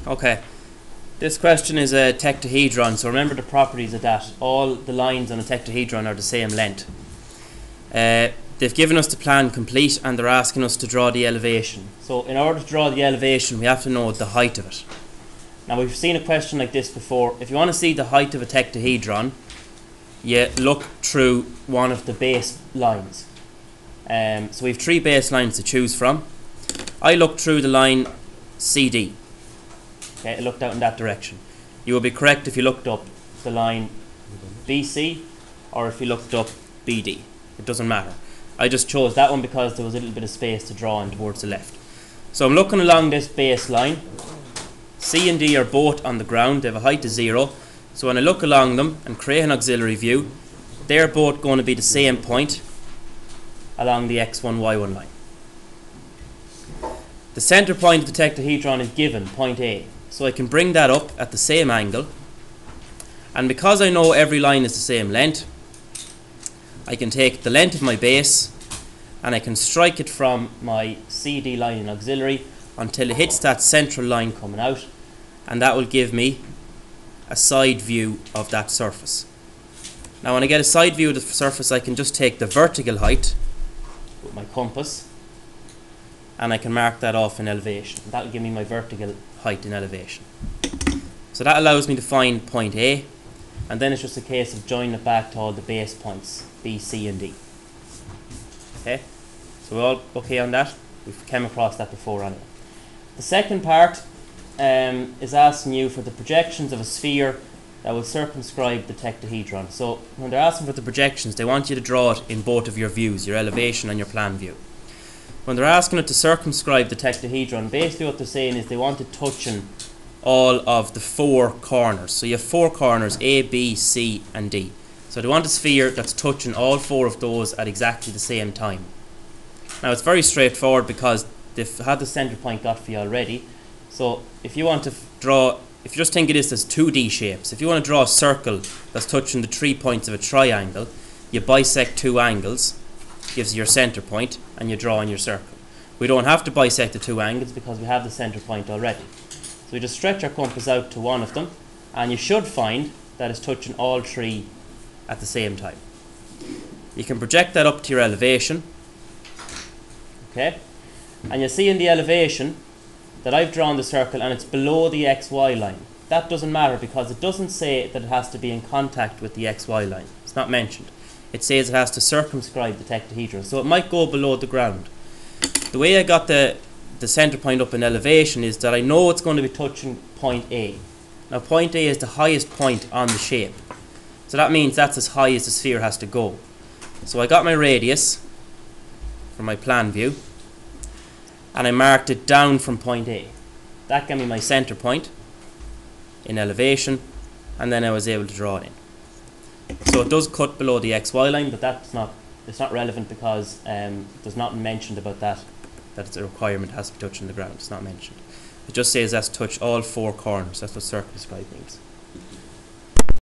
Okay, this question is a tetrahedron, so remember the properties of that. All the lines on a tetrahedron are the same length. They've given us the plan complete and they're asking us to draw the elevation. So in order to draw the elevation we have to know the height of it. Now we've seen a question like this before. If you want to see the height of a tetrahedron, you look through one of the base lines. So we have three base lines to choose from. I looked through the line CD. Okay, I looked out in that direction. You will be correct if you looked up the line BC or if you looked up BD. It doesn't matter. I just chose that one because there was a little bit of space to draw in towards the left. So I'm looking along this base line. C and D are both on the ground. They have a height of 0. So when I look along them and create an auxiliary view, they're both going to be the same point along the x1, y1 line. The centre point of the tetrahedron is given, point A. So I can bring that up at the same angle. And because I know every line is the same length, I can take the length of my base and I can strike it from my CD line in auxiliary until it hits that central line coming out, and that will give me a side view of that surface. Now when I get a side view of the surface, I can just take the vertical height with my compass and I can mark that off in elevation. That will give me my vertical height in elevation. So that allows me to find point A, and then it's just a case of joining it back to all the base points B, C and D. Okay, so we're all okay on that? We've come across that before anyway. The second part is asking you for the projections of a sphere that will circumscribe the tetrahedron. So when they're asking for the projections, they want you to draw it in both of your views, your elevation and your plan view. When they're asking it to circumscribe the tetrahedron, basically what they're saying is they want it touching all of the 4 corners. So you have 4 corners, A, B, C and D. So they want a sphere that's touching all 4 of those at exactly the same time. Now it's very straightforward because they've had the centre point got for you already. So if you want to draw, if you just think of this as 2D shapes, if you want to draw a circle that's touching the 3 points of a triangle, you bisect 2 angles, gives you your centre point, and you draw in your circle. We don't have to bisect the 2 angles because we have the centre point already. So we just stretch our compass out to one of them, and you should find that it's touching all 3 at the same time. You can project that up to your elevation. Okay, and you see in the elevation that I've drawn the circle and it's below the XY line. That doesn't matter because it doesn't say that it has to be in contact with the XY line. It's not mentioned. It says it has to circumscribe the tetrahedron, so it might go below the ground. The way I got the centre point up in elevation is that I know it's going to be touching point A. Now point A is the highest point on the shape, so that means that's as high as the sphere has to go. So I got my radius from my plan view and I marked it down from point A. That gave me my centre point in elevation, and then I was able to draw it in. So it does cut below the XY line, but it's not relevant because there's nothing mentioned about that it's a requirement, it has to be touching the ground. It's not mentioned. It just says it has to touch all 4 corners. That's what circumscribe means.